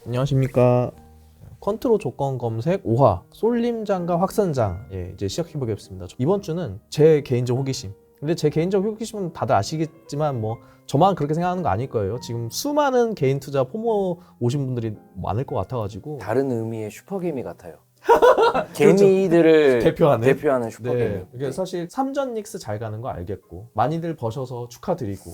안녕하십니까. 컨트롤 조건 검색 5화 쏠림장과 확선장 이제 시작해 보겠습니다. 이번 주는 제 개인적 호기심. 근데 제 개인적 호기심은 다들 아시겠지만 뭐 저만 그렇게 생각하는 거 아닐 거예요. 지금 수많은 개인 투자 포모 오신 분들이 많을 것 같아가지고 다른 의미의 슈퍼개미 같아요. 개미들을 대표하는 슈퍼개미. 네. 이게 사실 3전 닉스 잘 가는 거 알겠고 많이들 버셔서 축하드리고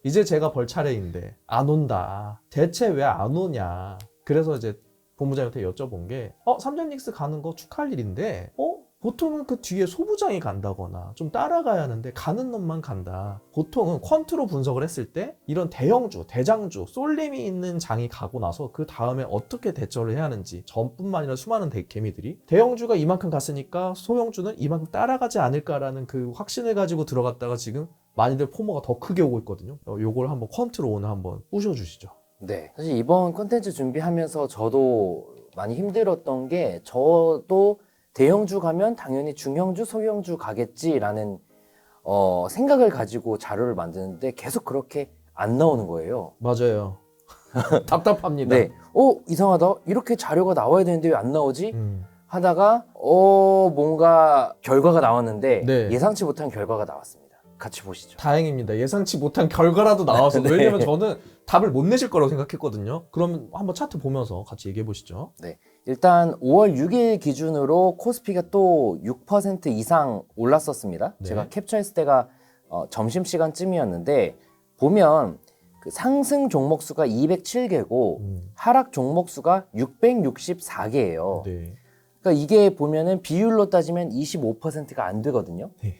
이제 제가 벌 차례인데 안 온다. 대체 왜 안 오냐. 그래서 이제 본부장한테 여쭤본 게 3전 닉스 가는 거 축하할 일인데 보통은 그 뒤에 소부장이 간다거나 좀 따라가야 하는데 가는 놈만 간다. 보통은 퀀트로 분석을 했을 때 이런 대형주, 대장주, 쏠림이 있는 장이 가고 나서 그 다음에 어떻게 대처를 해야 하는지 전뿐만 아니라 수많은 개미들이 대형주가 이만큼 갔으니까 소형주는 이만큼 따라가지 않을까라는 그 확신을 가지고 들어갔다가 지금 많이들 포모가 더 크게 오고 있거든요. 요걸 한번 퀀트로 오늘 한번 부셔주시죠. 네. 사실 이번 콘텐츠 준비하면서 저도 많이 힘들었던 게 저도 대형주 가면 당연히 중형주, 소형주 가겠지라는 생각을 가지고 자료를 만드는데 계속 그렇게 안 나오는 거예요. 맞아요. 답답합니다. 네. 이상하다. 이렇게 자료가 나와야 되는데 왜 안 나오지? 하다가 뭔가 결과가 나왔는데 네. 예상치 못한 결과가 나왔습니다. 같이 보시죠. 다행입니다. 예상치 못한 결과라도 나와서 네. 왜냐면 저는 답을 못 내실 거라고 생각했거든요. 그러면 한번 차트 보면서 같이 얘기해 보시죠. 네. 일단 5월 6일 기준으로 코스피가 또 6% 이상 올랐었습니다. 네. 제가 캡처했을 때가 점심시간쯤이었는데 보면 그 상승 종목 수가 207개고 하락 종목 수가 664개예요. 네. 그러니까 이게 보면은 비율로 따지면 25%가 안 되거든요. 네.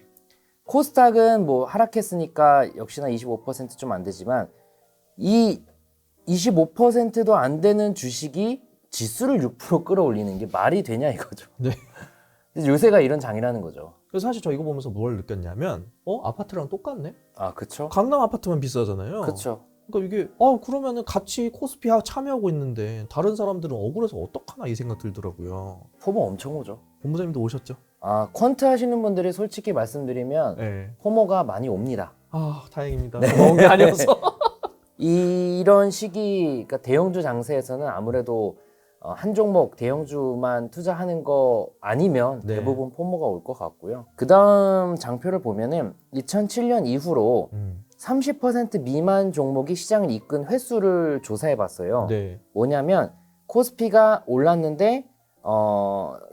코스닥은 뭐 하락했으니까 역시나 25% 좀 안 되지만 이 25%도 안 되는 주식이 지수를 6% 끌어올리는 게 말이 되냐 이거죠. 네. 요새가 이런 장이라는 거죠. 그래서 사실 저 이거 보면서 뭘 느꼈냐면 아파트랑 똑같네? 아, 그쵸? 강남 아파트만 비싸잖아요. 그쵸. 그러니까 이게 그러면은 같이 코스피 참여하고 있는데 다른 사람들은 억울해서 어떡하나 이 생각 들더라고요. 포모 엄청 오죠. 본부장님도 오셨죠? 아, 퀀트 하시는 분들이 솔직히 말씀드리면 네. 포모가 많이 옵니다. 다행입니다. 먹은 게 아니어서. 이런 시기, 그러니까 대형주 장세에서는 아무래도 한 종목 대형주만 투자하는 거 아니면 네. 대부분 포모가 올 것 같고요. 그 다음 장표를 보면은 2007년 이후로 30% 미만 종목이 시장을 이끈 횟수를 조사해 봤어요. 네. 뭐냐면 코스피가 올랐는데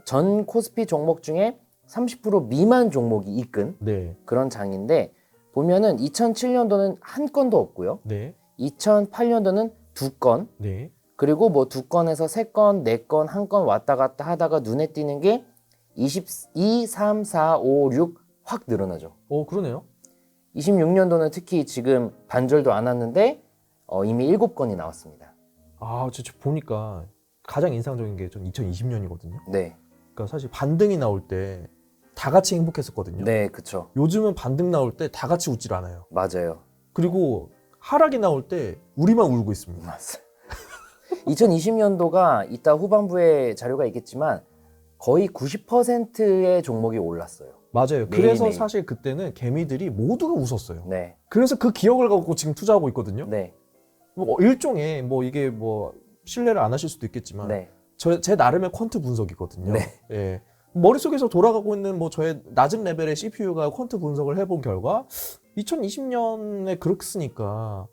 전 코스피 종목 중에 30% 미만 종목이 이끈 네. 그런 장인데 보면은 2007년도는 한 건도 없고요. 네. 2008년도는 두 건, 네. 그리고 뭐 두 건에서 세 건, 네 건, 한 건 왔다 갔다 하다가 눈에 띄는 게 22, 3, 4, 5, 6 확 늘어나죠. 그러네요. 26년도는 특히 지금 반절도 안 왔는데 이미 7건이 나왔습니다. 진짜 보니까 가장 인상적인 게 전 2020년이거든요. 네. 그러니까 사실 반등이 나올 때 다 같이 행복했었거든요. 네, 그쵸. 요즘은 반등 나올 때 다 같이 웃질 않아요. 맞아요. 그리고 하락이 나올 때 우리만 울고 있습니다. 맞아요. 2020년도가 이따 후반부에 자료가 있겠지만 거의 90%의 종목이 올랐어요. 맞아요. 매일, 그래서 매일. 사실 그때는 개미들이 모두가 웃었어요. 네. 그래서 그 기억을 갖고 지금 투자하고 있거든요. 네. 일종의 이게 신뢰를 안 하실 수도 있겠지만 네. 제 나름의 퀀트 분석이거든요. 네. 예. 머릿속에서 돌아가고 있는 저의 낮은 레벨의 CPU가 퀀트 분석을 해본 결과 2020년에 그렇으니까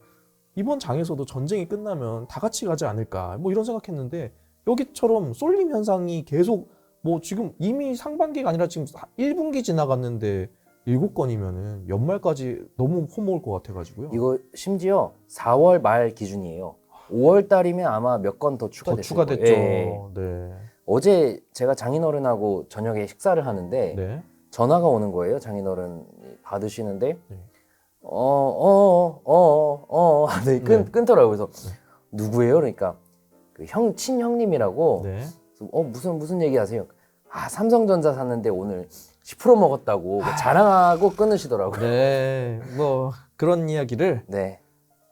이번 장에서도 전쟁이 끝나면 다 같이 가지 않을까 이런 생각했는데 여기처럼 쏠림 현상이 계속 지금 이미 상반기가 아니라 지금 1분기 지나갔는데 7건이면은 연말까지 너무 허무할 것 같아가지고요. 이거 심지어 4월 말 기준이에요. 5월 달이면 아마 몇 건 더 추가됐을 추가됐죠. 거예요. 예. 네. 어제 제가 장인어른하고 저녁에 식사를 하는데 네. 전화가 오는 거예요. 장인어른 받으시는데 네. 네, 끊더라고요. 그래서 누구예요? 그러니까 그 친형님이라고 네. 무슨 얘기 하세요? 삼성전자 샀는데 오늘 10% 먹었다고 자랑하고 끊으시더라고요. 네. 그런 이야기를 네.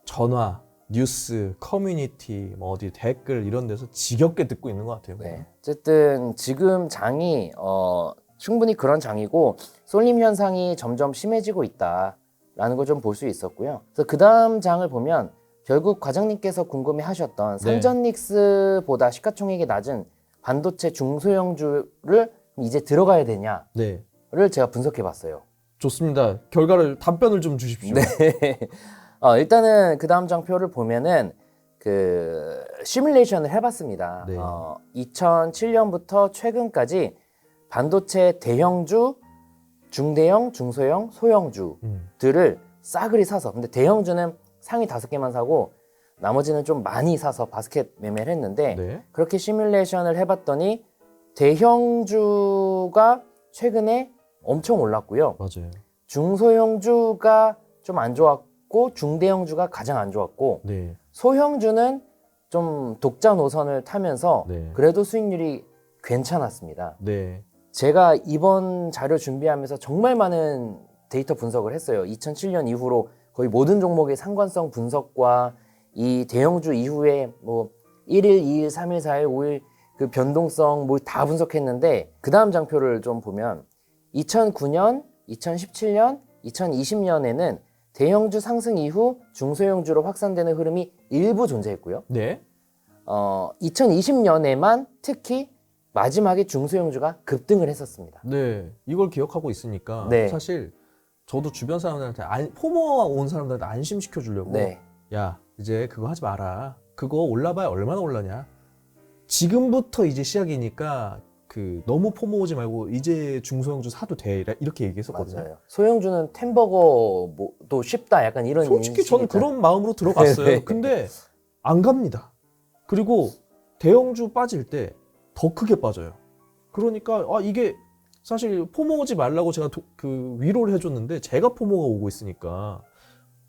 전화, 뉴스, 커뮤니티, 어디 댓글 이런 데서 지겹게 듣고 있는 것 같아요. 네. 어쨌든 지금 장이 충분히 그런 장이고 쏠림 현상이 점점 심해지고 있다라는 걸 좀 볼 수 있었고요. 그래서 그 다음 장을 보면 결국 과장님께서 궁금해하셨던 네. 삼전닉스보다 시가총액이 낮은 반도체 중소형주를 이제 들어가야 되냐를 네. 제가 분석해봤어요. 좋습니다. 결과를 답변을 좀 주십시오. 네. 일단은 그 다음 장표를 보면은 그 시뮬레이션을 해봤습니다. 네. 2007년부터 최근까지 반도체 대형주, 중대형, 중소형, 소형주들을 싸그리 사서, 근데 대형주는 상위 5개만 사고 나머지는 좀 많이 사서 바스켓 매매를 했는데 네. 그렇게 시뮬레이션을 해봤더니 대형주가 최근에 엄청 올랐고요. 맞아요. 중소형주가 좀 안 좋았고 중대형주가 가장 안 좋았고 네. 소형주는 좀 독자 노선을 타면서 네. 그래도 수익률이 괜찮았습니다. 네. 제가 이번 자료 준비하면서 정말 많은 데이터 분석을 했어요. 2007년 이후로 거의 모든 종목의 상관성 분석과 이 대형주 이후에 뭐 1일, 2일, 3일, 4일, 5일 그 변동성 뭐 다 분석했는데 그 다음 장표를 좀 보면 2009년, 2017년, 2020년에는 대형주 상승 이후 중소형주로 확산되는 흐름이 일부 존재했고요. 네. 2020년에만 특히 마지막에 중소형주가 급등을 했었습니다. 네. 이걸 기억하고 있으니까 네. 사실 저도 주변 사람들한테 포모 온 사람들한테 안심시켜 주려고 네. 야, 이제 그거 하지 마라. 그거 올라봐야 얼마나 올라냐? 지금부터 이제 시작이니까 그 너무 포모 오지 말고 이제 중소형주 사도 돼. 이렇게 얘기했었거든요. 맞아요. 소형주는 템버거도 쉽다. 약간 이런 솔직히 저는 인식이 있잖아요. 그런 마음으로 들어갔어요. 네. 근데 안 갑니다. 그리고 대형주 빠질 때 더 크게 빠져요. 그러니까 이게 사실 포모 오지 말라고 제가 그 위로를 해줬는데 제가 포모가 오고 있으니까.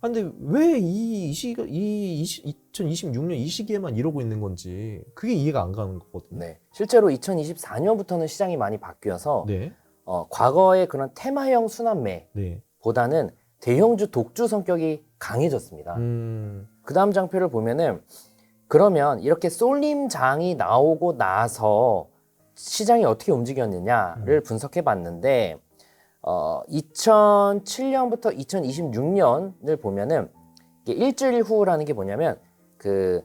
근데 왜 이 2026년 이 시기에만 이러고 있는 건지 그게 이해가 안 가는 거거든요. 네. 실제로 2024년부터는 시장이 많이 바뀌어서 네. 과거의 그런 테마형 순환매보다는 네. 대형주 독주 성격이 강해졌습니다. 그 다음 장표를 보면은 그러면 이렇게 쏠림장이 나오고 나서 시장이 어떻게 움직였느냐를 분석해 봤는데 2007년부터 2026년을 보면은 이게 일주일 후라는 게 뭐냐면 그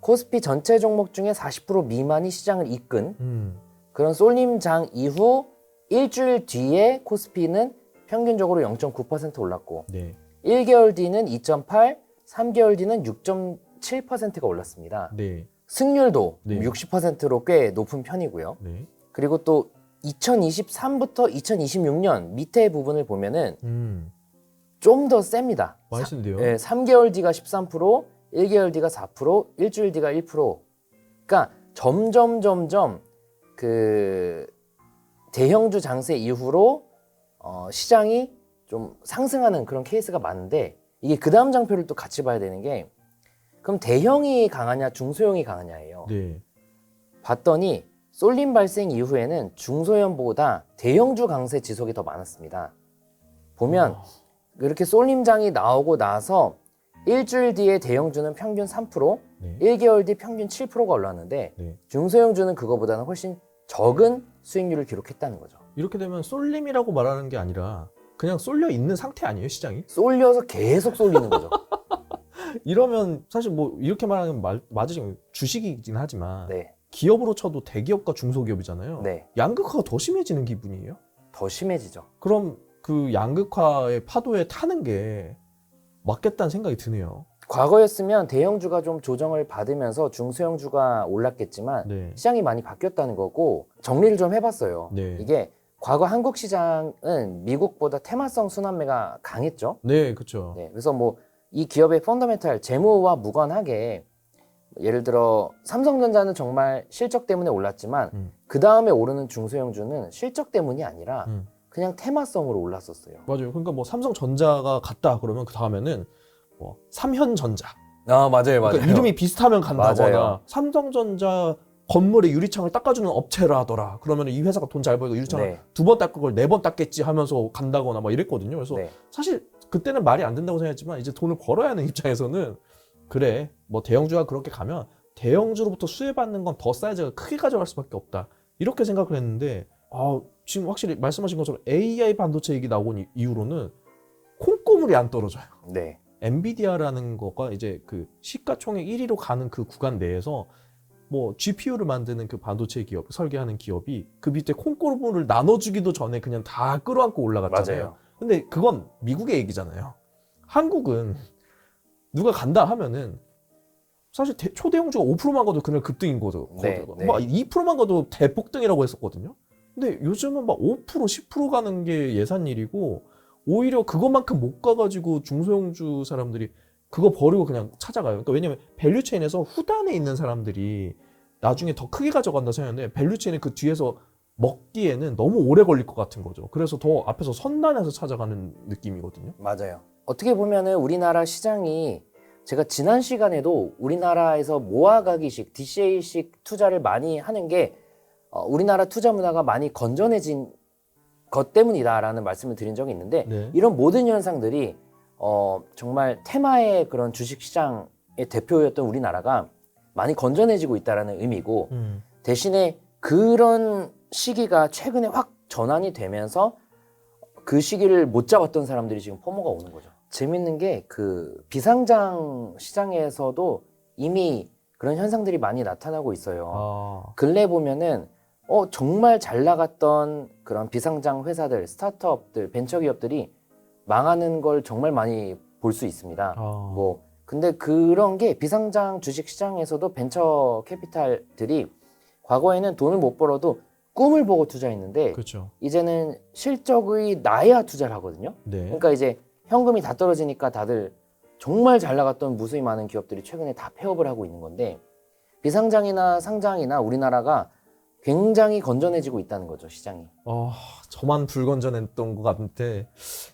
코스피 전체 종목 중에 40% 미만이 시장을 이끈 그런 쏠림장 이후 일주일 뒤에 코스피는 평균적으로 0.9% 올랐고 네. 1개월 뒤는 2.8, 3개월 뒤는 6.7%가 올랐습니다. 네. 승률도 네. 60%로 꽤 높은 편이고요. 네. 그리고 또 2023부터 2026년 밑에 부분을 보면은 좀 더 셉니다. 많이 쓴데요. 네, 3개월 뒤가 13%, 1개월 뒤가 4%, 일주일 뒤가 1%. 그러니까 점점 그 대형주 장세 이후로 시장이 좀 상승하는 그런 케이스가 많은데 이게 그 다음 장표를 또 같이 봐야 되는 게 그럼 대형이 강하냐 중소형이 강하냐예요. 네. 봤더니 쏠림 발생 이후에는 중소형보다 대형주 강세 지속이 더 많았습니다. 보면 이렇게 쏠림장이 나오고 나서 일주일 뒤에 대형주는 평균 3%, 네. 1개월 뒤 평균 7%가 올랐는데 네. 중소형주는 그거보다는 훨씬 적은 수익률을 기록했다는 거죠. 이렇게 되면 쏠림이라고 말하는 게 아니라 그냥 쏠려 있는 상태 아니에요, 시장이? 쏠려서 계속 쏠리는 거죠. 이러면 사실 뭐 이렇게 말하면 맞으시면 주식이긴 하지만 네, 기업으로 쳐도 대기업과 중소기업이잖아요. 네, 양극화가 더 심해지는 기분이에요. 더 심해지죠. 그럼 그 양극화의 파도에 타는 게 맞겠다는 생각이 드네요. 과거였으면 대형주가 좀 조정을 받으면서 중소형주가 올랐겠지만 네. 시장이 많이 바뀌었다는 거고 정리를 좀 해봤어요. 네. 이게 과거 한국 시장은 미국보다 테마성 순환매가 강했죠. 네, 그렇죠. 네, 그래서 뭐 이 기업의 펀더멘탈 재무와 무관하게 예를 들어 삼성전자는 정말 실적 때문에 올랐지만 그 다음에 오르는 중소형주는 실적 때문이 아니라 그냥 테마성으로 올랐었어요. 맞아요. 그러니까 뭐 삼성전자가 갔다 그러면 그 다음에는 뭐 삼현전자. 아 맞아요, 그러니까 이름이 비슷하면 간다거나 맞아요. 삼성전자 건물의 유리창을 닦아주는 업체라 하더라. 그러면 이 회사가 돈 잘 벌고 유리창을 네. 2번 닦을 걸 4번 닦겠지 하면서 간다거나 막 이랬거든요. 그래서 네. 사실 그때는 말이 안 된다고 생각했지만 이제 돈을 벌어야 하는 입장에서는 그래 뭐 대형주가 그렇게 가면 대형주로부터 수혜받는 건 더 사이즈가 크게 가져갈 수밖에 없다. 이렇게 생각을 했는데 지금 확실히 말씀하신 것처럼 AI 반도체 얘기 나온 이후로는 콩고물이 안 떨어져요. 네. 엔비디아라는 거가 이제 그 시가총액 1위로 가는 그 구간 내에서 뭐 GPU를 만드는 그 반도체 기업, 설계하는 기업이 그 밑에 콩고루를 나눠주기도 전에 그냥 다 끌어안고 올라갔잖아요. 맞아요. 근데 그건 미국의 얘기잖아요. 한국은 누가 간다 하면은 사실 초대형주가 5%만 가도 그날 급등인 거죠. 네, 네. 막 2%만 가도 대폭등이라고 했었거든요. 근데 요즘은 막 5%, 10% 가는 게 예산일이고 오히려 그것만큼 못 가가지고 중소형주 사람들이 그거 버리고 그냥 찾아가요. 그러니까 왜냐면 밸류체인에서 후단에 있는 사람들이 나중에 더 크게 가져간다 생각하는데 밸류체인이 그 뒤에서 먹기에는 너무 오래 걸릴 것 같은 거죠. 그래서 더 앞에서 선단에서 찾아가는 느낌이거든요. 맞아요. 어떻게 보면은 우리나라 시장이 제가 지난 시간에도 우리나라에서 모아가기식, DCA식 투자를 많이 하는 게 우리나라 투자 문화가 많이 건전해진 것 때문이다라는 말씀을 드린 적이 있는데 네. 이런 모든 현상들이 정말 테마의 그런 주식시장의 대표였던 우리나라가 많이 건전해지고 있다는 의미고 대신에 그런 시기가 최근에 확 전환이 되면서 그 시기를 못 잡았던 사람들이 지금 포모가 오는 거죠. 재밌는 게 그 비상장 시장에서도 이미 그런 현상들이 많이 나타나고 있어요. 근래 보면은 정말 잘 나갔던 그런 비상장 회사들, 스타트업들, 벤처기업들이 망하는 걸 정말 많이 볼 수 있습니다. 뭐 근데 그런 게 비상장 주식 시장에서도 벤처 캐피탈들이 과거에는 돈을 못 벌어도 꿈을 보고 투자했는데 그렇죠. 이제는 실적이 나야 투자를 하거든요. 네. 그러니까 이제 현금이 다 떨어지니까 다들 정말 잘 나갔던 무수히 많은 기업들이 최근에 다 폐업을 하고 있는 건데 비상장이나 상장이나 우리나라가 굉장히 건전해지고 있다는 거죠, 시장이. 저만 불건전했던 것 같은데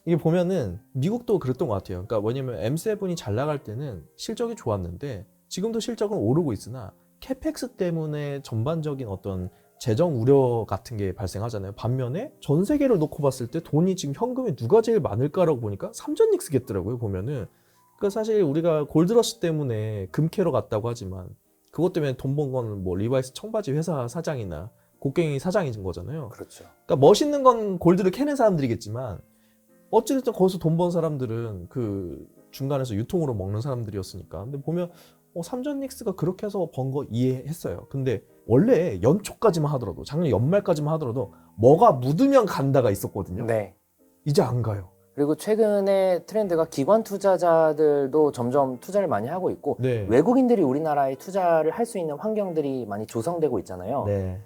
이게 보면은 미국도 그랬던 것 같아요. 그러니까 뭐냐면 M7이 잘 나갈 때는 실적이 좋았는데 지금도 실적은 오르고 있으나 캐펙스 때문에 전반적인 어떤 재정 우려 같은 게 발생하잖아요. 반면에 전 세계를 놓고 봤을 때 돈이 지금 현금이 누가 제일 많을까라고 보니까 삼전닉스겠더라고요. 보면은 그러니까 사실 우리가 골드러시 때문에 금캐러 갔다고 하지만 그것 때문에 돈 번 거는 뭐 리바이스 청바지 회사 사장이나 곡괭이 사장인 거잖아요. 그렇죠. 그러니까 멋있는 건 골드를 캐는 사람들이겠지만 어찌됐든 거기서 돈 번 사람들은 그 중간에서 유통으로 먹는 사람들이었으니까. 근데 보면 삼전닉스가 그렇게 해서 번 거 이해했어요. 근데 원래 연초까지만 하더라도 작년 연말까지만 하더라도 뭐가 묻으면 간다가 있었거든요. 네. 이제 안 가요. 그리고 최근에 트렌드가 기관 투자자들도 점점 투자를 많이 하고 있고 네. 외국인들이 우리나라에 투자를 할 수 있는 환경들이 많이 조성되고 있잖아요. 네.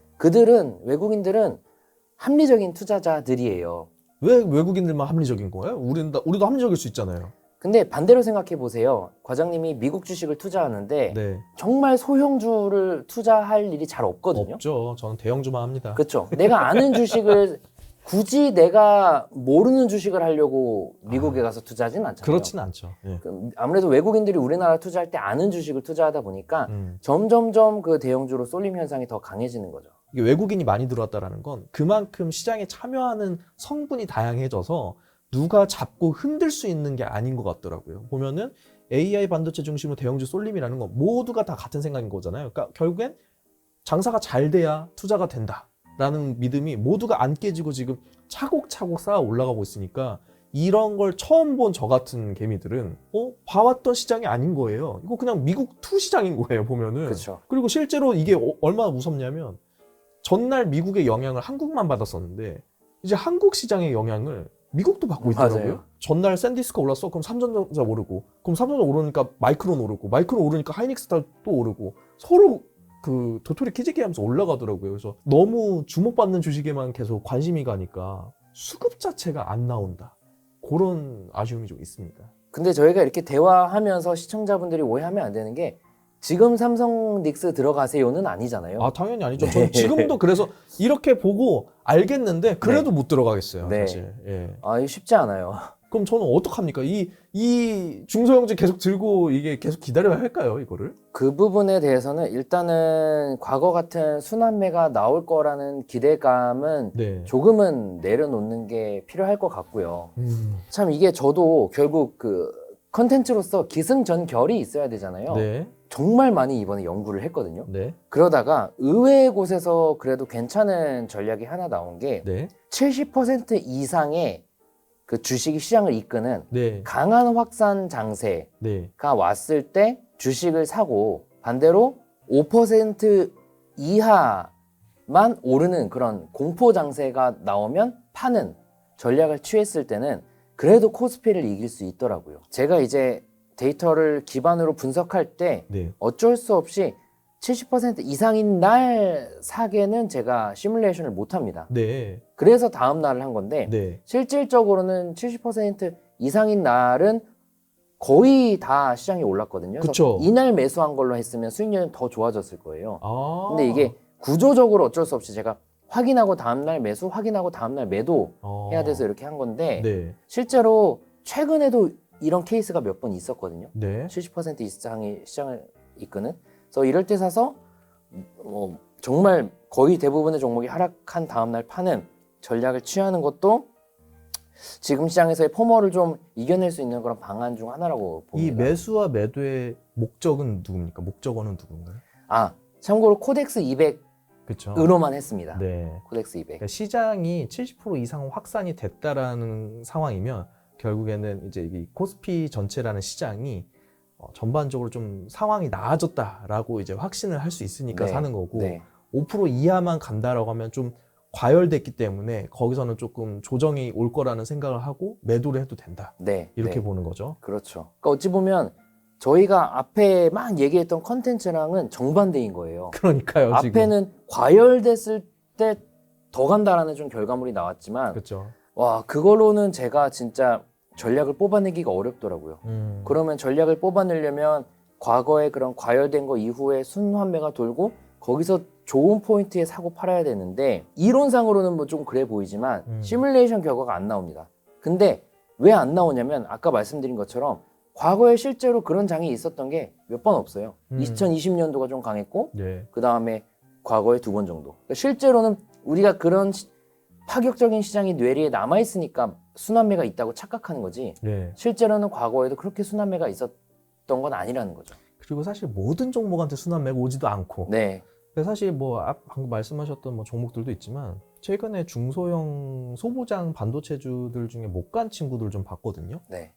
외국인들은 합리적인 투자자들이에요. 왜 외국인들만 합리적인 거예요? 우리도 합리적일 수 있잖아요. 근데 반대로 생각해 보세요. 과장님이 미국 주식을 투자하는데 네. 정말 소형주를 투자할 일이 잘 없거든요. 없죠. 저는 대형주만 합니다. 그렇죠. 내가 아는 주식을 굳이 내가 모르는 주식을 하려고 미국에 가서 투자하진 않잖아요. 그렇진 않죠. 예. 아무래도 외국인들이 우리나라 투자할 때 아는 주식을 투자하다 보니까 점점점 그 대형주로 쏠림 현상이 더 강해지는 거죠. 이게 외국인이 많이 들어왔다라는 건 그만큼 시장에 참여하는 성분이 다양해져서 누가 잡고 흔들 수 있는 게 아닌 것 같더라고요. 보면은 AI 반도체 중심으로 대형주 쏠림이라는 건 모두가 다 같은 생각인 거잖아요. 그러니까 결국엔 장사가 잘 돼야 투자가 된다라는 믿음이 모두가 안 깨지고 지금 차곡차곡 쌓아 올라가고 있으니까 이런 걸 처음 본 저 같은 개미들은 봐왔던 시장이 아닌 거예요. 이거 그냥 미국 투 시장인 거예요, 보면은. 그렇죠. 그리고 실제로 이게 얼마나 무섭냐면 전날 미국의 영향을 한국만 받았었는데 이제 한국 시장의 영향을 미국도 받고 있더라고요. 맞아요. 전날 샌디스가 올랐어. 그럼 삼성전자 오르고, 그럼 삼성전자 오르니까 마이크론 오르고, 마이크론 오르니까 하이닉스도 오르고, 서로 그 도토리 키재기 하면서 올라가더라고요. 그래서 너무 주목받는 주식에만 계속 관심이 가니까 수급 자체가 안 나온다. 그런 아쉬움이 좀 있습니다. 근데 저희가 이렇게 대화하면서 시청자분들이 오해하면 안 되는 게 지금 삼성닉스 들어가세요는 아니잖아요. 당연히 아니죠. 전 지금도 그래서 이렇게 보고 알겠는데 그래도 못 들어가겠어요. 네. 사실. 예. 이거 쉽지 않아요. 그럼 저는 어떡합니까? 이 중소형주 계속 들고 이게 계속 기다려야 할까요? 이거를? 그 부분에 대해서는 일단은 과거 같은 순환매가 나올 거라는 기대감은 네. 조금은 내려놓는 게 필요할 것 같고요. 참 이게 저도 결국 그 컨텐츠로서 기승전결이 있어야 되잖아요. 네. 정말 많이 이번에 연구를 했거든요. 네. 그러다가 의외의 곳에서 그래도 괜찮은 전략이 하나 나온 게 네. 70% 이상의 그 주식이 시장을 이끄는 네. 강한 확산 장세가 네. 왔을 때 주식을 사고 반대로 5% 이하만 오르는 그런 공포 장세가 나오면 파는 전략을 취했을 때는 그래도 코스피를 이길 수 있더라고요. 제가 이제 데이터를 기반으로 분석할 때 네. 어쩔 수 없이 70% 이상인 날 사게는 제가 시뮬레이션을 못 합니다. 네. 그래서 다음 날을 한 건데 네. 실질적으로는 70% 이상인 날은 거의 다 시장이 올랐거든요. 그래서 그쵸. 이날 매수한 걸로 했으면 수익률은 더 좋아졌을 거예요. 아. 근데 이게 구조적으로 어쩔 수 없이 제가 확인하고 다음날 매수, 확인하고 다음날 매도 해야 돼서 이렇게 한 건데 네. 실제로 최근에도 이런 케이스가 몇 번 있었거든요. 네. 70% 이상이 시장을 이끄는. 그래서 이럴 때 사서 정말 거의 대부분의 종목이 하락한 다음날 파는 전략을 취하는 것도 지금 시장에서의 포머를 좀 이겨낼 수 있는 그런 방안 중 하나라고 봅니다. 이 매수와 매도의 목적은 누굽니까? 목적어는 누군가요? 아, 참고로 코덱스 200으로만 그렇죠. 했습니다. 네. 코덱스 200. 그러니까 시장이 70% 이상 확산이 됐다라는 상황이면 결국에는 이제 이 코스피 전체라는 시장이 전반적으로 좀 상황이 나아졌다라고 이제 확신을 할 수 있으니까 네. 사는 거고 네. 5% 이하만 간다라고 하면 좀 과열됐기 때문에 거기서는 조금 조정이 올 거라는 생각을 하고 매도를 해도 된다. 네. 이렇게 네. 보는 거죠. 그렇죠. 그러니까 어찌 보면 저희가 앞에 막 얘기했던 컨텐츠랑은 정반대인 거예요. 그러니까요. 지금. 앞에는 과열됐을 때 더 간다라는 좀 결과물이 나왔지만 그렇죠. 와, 그걸로는 제가 진짜 전략을 뽑아내기가 어렵더라고요. 그러면 전략을 뽑아내려면 과거에 그런 과열된 거 이후에 순환매가 돌고 거기서 좋은 포인트에 사고 팔아야 되는데 이론상으로는 뭐 좀 그래 보이지만 시뮬레이션 결과가 안 나옵니다. 근데 왜 안 나오냐면 아까 말씀드린 것처럼 과거에 실제로 그런 장이 있었던 게 몇 번 없어요. 2020년도가 좀 강했고 네. 그 다음에 과거에 2번 정도. 그러니까 실제로는 우리가 그런 파격적인 시장이 뇌리에 남아있으니까 순환매가 있다고 착각하는 거지 네. 실제로는 과거에도 그렇게 순환매가 있었던 건 아니라는 거죠. 그리고 사실 모든 종목한테 순환매가 오지도 않고. 네, 근데 사실 뭐 방금 말씀하셨던 뭐 종목들도 있지만 최근에 중소형 소부장 반도체주들 중에 못 간 친구들 좀 봤거든요. 네,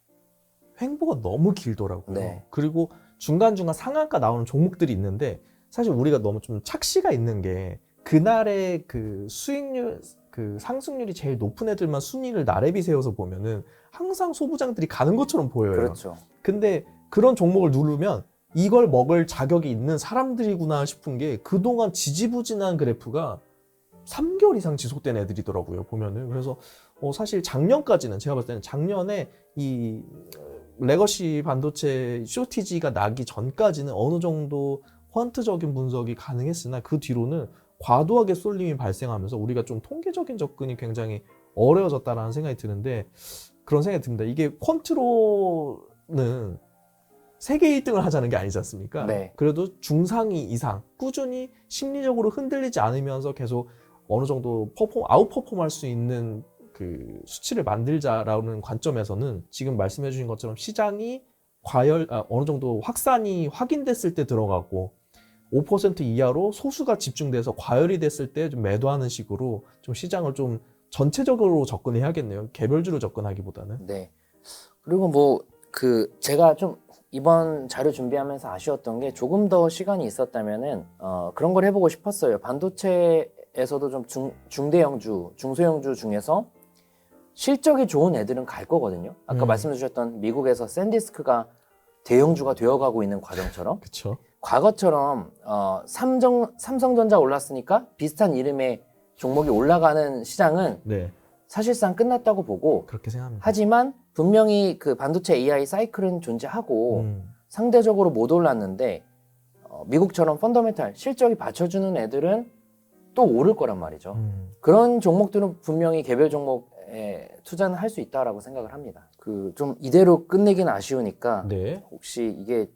횡보가 너무 길더라고요. 네. 그리고 중간중간 상한가 나오는 종목들이 있는데 사실 우리가 너무 좀 착시가 있는 게 그날의 그 수익률, 그 상승률이 제일 높은 애들만 순위를 나래비 세워서 보면은 항상 소부장들이 가는 것처럼 보여요. 그렇죠. 근데 그런 종목을 누르면 이걸 먹을 자격이 있는 사람들이구나 싶은 게 그동안 지지부진한 그래프가 3개월 이상 지속된 애들이더라고요, 보면은. 그래서 사실 작년까지는 제가 봤을 때는 작년에 이 레거시 반도체 쇼티지가 나기 전까지는 어느 정도 퀀트적인 분석이 가능했으나 그 뒤로는 과도하게 쏠림이 발생하면서 우리가 좀 통계적인 접근이 굉장히 어려워졌다라는 생각이 드는데 그런 생각이 듭니다. 이게 퀀트로는 세계 1등을 하자는 게 아니지 않습니까? 네. 그래도 중상위 이상 꾸준히 심리적으로 흔들리지 않으면서 계속 어느 정도 아웃퍼폼할 수 있는 그 수치를 만들자라는 관점에서는 지금 말씀해 주신 것처럼 시장이 어느 정도 확산이 확인됐을 때 들어가고 5% 이하로 소수가 집중돼서 과열이 됐을 때 좀 매도하는 식으로 좀 시장을 좀 전체적으로 접근해야겠네요. 개별주로 접근하기보다는. 네. 그리고 뭐 제가 좀 이번 자료 준비하면서 아쉬웠던 게 조금 더 시간이 있었다면은 그런 걸 해보고 싶었어요. 반도체에서도 좀 중대형주, 중소형주 중에서 실적이 좋은 애들은 갈 거거든요. 아까 말씀해 주셨던 미국에서 샌디스크가 대형주가 되어가고 있는 과정처럼 그렇죠. 과거처럼 삼성전자 올랐으니까 비슷한 이름의 종목이 올라가는 시장은 네, 사실상 끝났다고 보고 그렇게 생각합니다. 하지만 분명히 그 반도체 AI 사이클은 존재하고 상대적으로 못 올랐는데 미국처럼 펀더멘탈 실적이 받쳐주는 애들은 또 오를 거란 말이죠. 그런 종목들은 분명히 개별 종목에 투자는 할 수 있다라고 생각을 합니다. 좀 이대로 끝내기는 아쉬우니까 네, 혹시 이게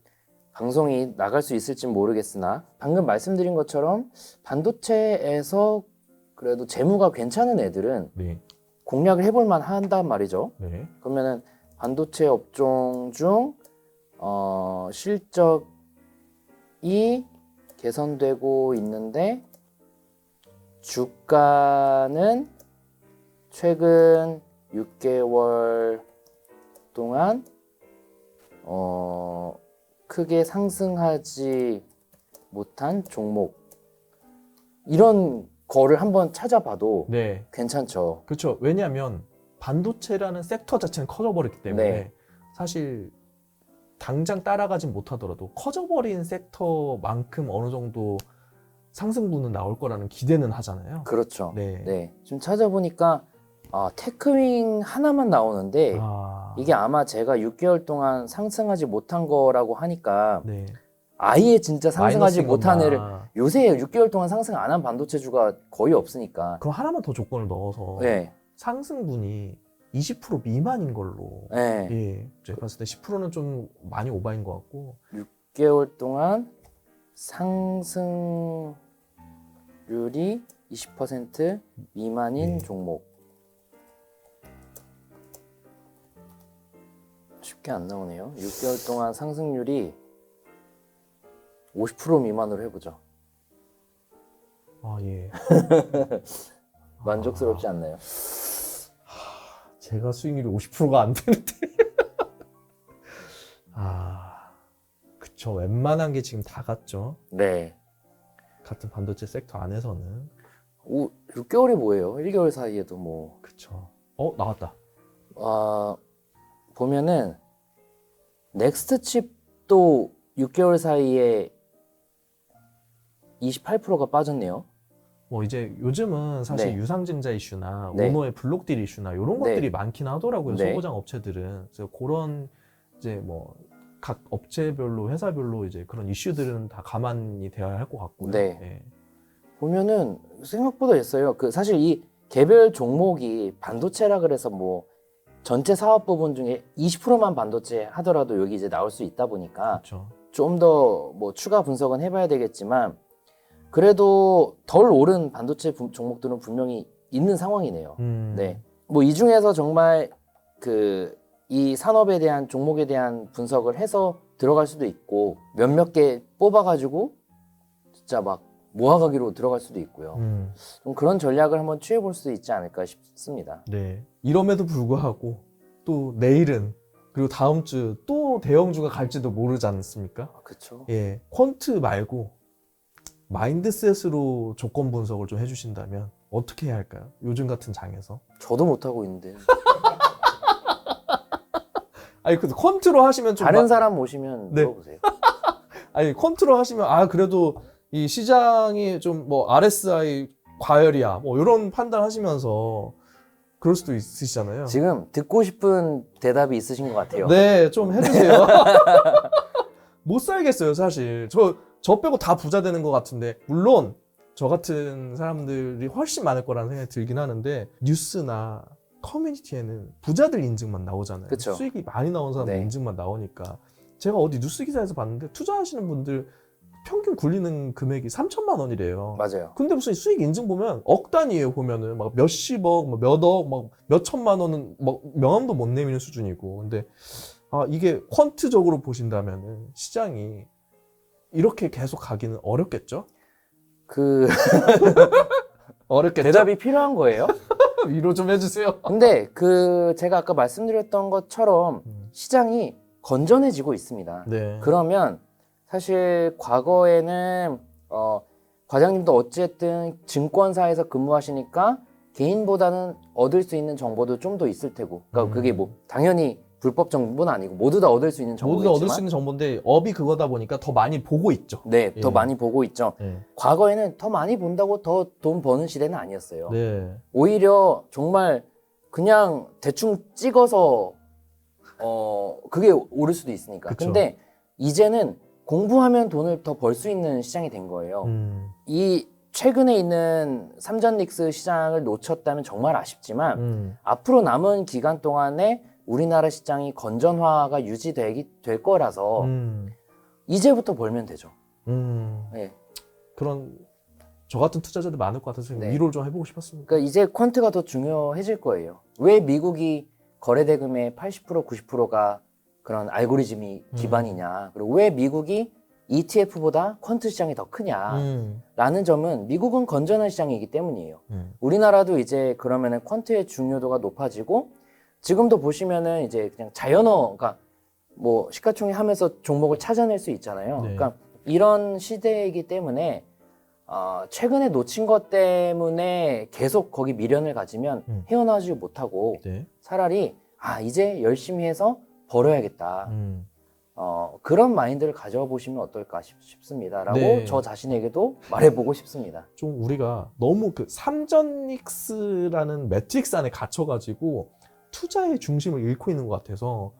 방송이 나갈 수 있을지 모르겠으나 방금 말씀드린 것처럼 반도체에서 그래도 재무가 괜찮은 애들은 네, 공략을 해볼 만한단 말이죠. 네. 그러면은 반도체 업종 중 실적이 개선되고 있는데 주가는 최근 6개월 동안 크게 상승하지 못한 종목 이런 거를 한번 찾아봐도 네. 괜찮죠. 그렇죠. 왜냐하면 반도체라는 섹터 자체는 커져버렸기 때문에 네. 사실 당장 따라가진 못하더라도 커져버린 섹터만큼 어느 정도 상승분은 나올 거라는 기대는 하잖아요. 그렇죠. 네. 네. 좀 찾아보니까 테크윙 하나만 나오는데 이게 아마 제가 6개월 동안 상승하지 못한 거라고 하니까 네. 아예 진짜 상승하지 마이너스인 못한 애를 건가. 요새 6개월 동안 상승 안 한 반도체주가 거의 없으니까. 그럼 하나만 더 조건을 넣어서 네. 상승분이 20% 미만인 걸로 네. 예, 제가 봤을 때 10%는 좀 많이 오바인 것 같고 6개월 동안 상승률이 20% 미만인 네. 종목. 쉽게 안 나오네요. 6개월 동안 상승률이 50% 미만으로 해보죠. 예. 만족스럽지 않나요? 제가 수익률이 50%가 안 되는데 그쵸. 웬만한 게 지금 다 갔죠. 네. 같은 반도체 섹터 안에서는 6개월이 뭐예요? 1개월 사이에도 뭐. 그쵸. 나왔다. 보면은 넥스트 칩도 6개월 사이에 28%가 빠졌네요. 뭐 이제 요즘은 사실 네. 유상증자 이슈나 네. 오너의 블록딜 이슈나 이런 네. 것들이 많긴 하더라고요. 네. 소고장 업체들은. 그래서 그런 이제 뭐 각 업체별로 회사별로 이제 그런 이슈들은 다 가만히 돼야 할 것 같고요. 네. 예. 보면은 생각보다 있어요. 사실 이 개별 종목이 반도체라 그래서 뭐 전체 사업 부분 중에 20%만 반도체 하더라도 여기 이제 나올 수 있다 보니까 그렇죠. 좀 더 뭐 추가 분석은 해봐야 되겠지만 그래도 덜 오른 반도체 종목들은 분명히 있는 상황이네요. 네. 뭐 이 중에서 정말 이 산업에 대한 종목에 대한 분석을 해서 들어갈 수도 있고 몇몇 개 뽑아가지고 진짜 막 모아가기로 들어갈 수도 있고요. 좀 그런 전략을 한번 취해볼 수도 있지 않을까 싶습니다. 네. 이럼에도 불구하고 또 내일은 그리고 다음 주 또 대형주가 갈지도 모르지 않습니까? 그렇죠. 예. 퀀트 말고 마인드셋으로 조건 분석을 좀 해주신다면 어떻게 해야 할까요? 요즘 같은 장에서. 저도 못하고 있는데 아니, 근데 퀀트로 하시면 좀. 다른 사람 모시면 네. 물어보세요. 아니, 퀀트로 하시면, 그래도 이 시장이 좀 뭐 RSI 과열이야. 뭐 이런 판단 하시면서 그럴 수도 있으시잖아요. 지금 듣고 싶은 대답이 있으신 것 같아요. 네, 좀 해주세요. 못 살겠어요, 사실. 저 빼고 다 부자 되는 것 같은데. 물론, 저 같은 사람들이 훨씬 많을 거라는 생각이 들긴 하는데, 뉴스나 커뮤니티에는 부자들 인증만 나오잖아요. 그쵸. 수익이 많이 나온 사람들 네. 인증만 나오니까. 제가 어디 뉴스 기사에서 봤는데, 투자하시는 분들 평균 굴리는 금액이 3천만 원이래요. 맞아요. 근데 무슨 수익 인증 보면 억 단위예요. 보면은 막 몇십억, 몇 억, 막 몇천만 원은 막 명함도 못 내미는 수준이고. 근데 이게 퀀트적으로 보신다면은 시장이 이렇게 계속 가기는 어렵겠죠? 어렵겠죠? 대답이 필요한 거예요? 위로 좀 해주세요. 근데 제가 아까 말씀드렸던 것처럼 시장이 건전해지고 있습니다. 네. 그러면 사실 과거에는 과장님도 어쨌든 증권사에서 근무하시니까 개인보다는 얻을 수 있는 정보도 좀 더 있을 테고, 그러니까 그게 뭐 당연히 불법 정보는 아니고 모두 다 얻을 수 있는 모두 다 정보겠지만, 얻을 수 있는 정보인데 업이 그거다 보니까 더 많이 보고 있죠. 네, 더 예. 많이 보고 있죠. 네. 과거에는 더 많이 본다고 더 돈 버는 시대는 아니었어요. 네. 오히려 정말 그냥 대충 찍어서 그게 오를 수도 있으니까. 그쵸. 근데 이제는 공부하면 돈을 더 벌 수 있는 시장이 된 거예요. 이 최근에 있는 삼전릭스 시장을 놓쳤다면 정말 아쉽지만 앞으로 남은 기간 동안에 우리나라 시장이 건전화가 유지될 거라서 이제부터 벌면 되죠. 네. 그런 저 같은 투자자들 많을 것 같아서 네. 위로를 좀 해보고 싶었습니다. 그러니까 이제 퀀트가 더 중요해질 거예요. 왜 미국이 거래대금의 80% 90%가 그런 알고리즘이 기반이냐, 그리고 왜 미국이 ETF보다 퀀트 시장이 더 크냐라는 점은 미국은 건전한 시장이기 때문이에요. 우리나라도 이제 그러면은 퀀트의 중요도가 높아지고 지금도 보시면은 이제 그냥 자연어, 그러니까 뭐 시가총액 하면서 종목을 찾아낼 수 있잖아요. 네. 그러니까 이런 시대이기 때문에 최근에 놓친 것 때문에 계속 거기 미련을 가지면 헤어나오지 못하고 네. 차라리 이제 열심히 해서 벌어야겠다. 그런 마인드를 가져보시면 어떨까 싶습니다라고 네. 저 자신에게도 말해보고 싶습니다. 좀 우리가 너무 그 삼전닉스라는 매트릭스 안에 갇혀가지고 투자의 중심을 잃고 있는 것 같아서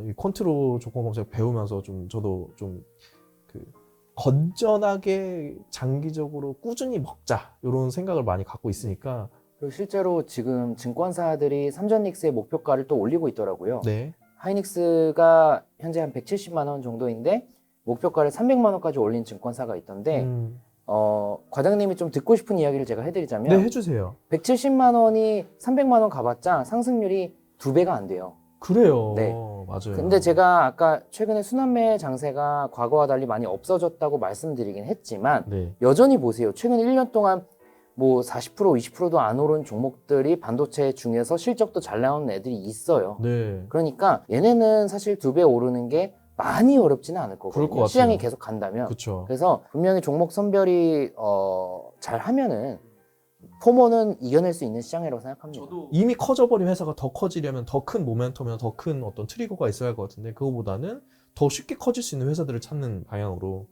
이 컨트롤 조건 검색 배우면서 좀 저도 좀 그 건전하게 장기적으로 꾸준히 먹자 이런 생각을 많이 갖고 있으니까. 그리고 실제로 지금 증권사들이 삼전닉스의 목표가를 또 올리고 있더라고요. 네. 하이닉스가 현재 한 170만 원 정도인데 목표가를 300만 원까지 올린 증권사가 있던데 과장님이 좀 듣고 싶은 이야기를 제가 해드리자면 네, 해주세요. 170만 원이 300만 원 가봤자 상승률이 2배가 안 돼요. 그래요. 네. 맞아요. 근데 제가 아까 최근에 순환매 장세가 과거와 달리 많이 없어졌다고 말씀드리긴 했지만 네. 여전히 보세요. 최근 1년 동안 뭐 40% 20%도 안 오른 종목들이 반도체 중에서 실적도 잘 나오는 애들이 있어요. 네. 그러니까 얘네는 사실 2배 오르는 게 많이 어렵지는 않을 그럴 것 거거든요. 같아요. 시장이 계속 간다면. 그렇죠. 그래서 분명히 종목 선별이 잘 하면은 포모는 이겨낼 수 있는 시장이라고 생각합니다. 이미 커져버린 회사가 더 커지려면 더 큰 모멘텀이나 더 큰 어떤 트리거가 있어야 할 것 같은데 그거보다는 더 쉽게 커질 수 있는 회사들을 찾는 방향으로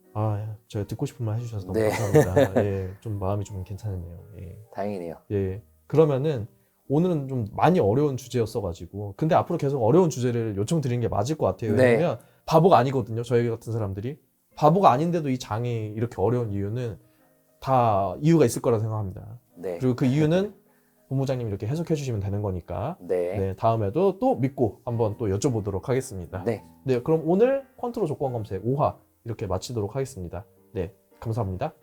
제가 듣고 싶은 말 해주셔서 너무 네. 감사합니다. 예, 좀 마음이 좀 괜찮네요. 예. 다행이네요. 예. 그러면은 오늘은 좀 많이 어려운 주제였어가지고 근데 앞으로 계속 어려운 주제를 요청드리는 게 맞을 것 같아요. 네. 왜냐면 바보가 아니거든요. 저희 같은 사람들이 바보가 아닌데도 이 장이 이렇게 어려운 이유는 다 이유가 있을 거라 생각합니다. 네. 그리고 그 이유는 본부장님이 이렇게 해석해 주시면 되는 거니까 네. 네, 다음에도 또 믿고 한번 또 여쭤보도록 하겠습니다. 네. 네, 그럼 오늘 컨트롤 조건 검색 5화 이렇게 마치도록 하겠습니다. 네, 감사합니다.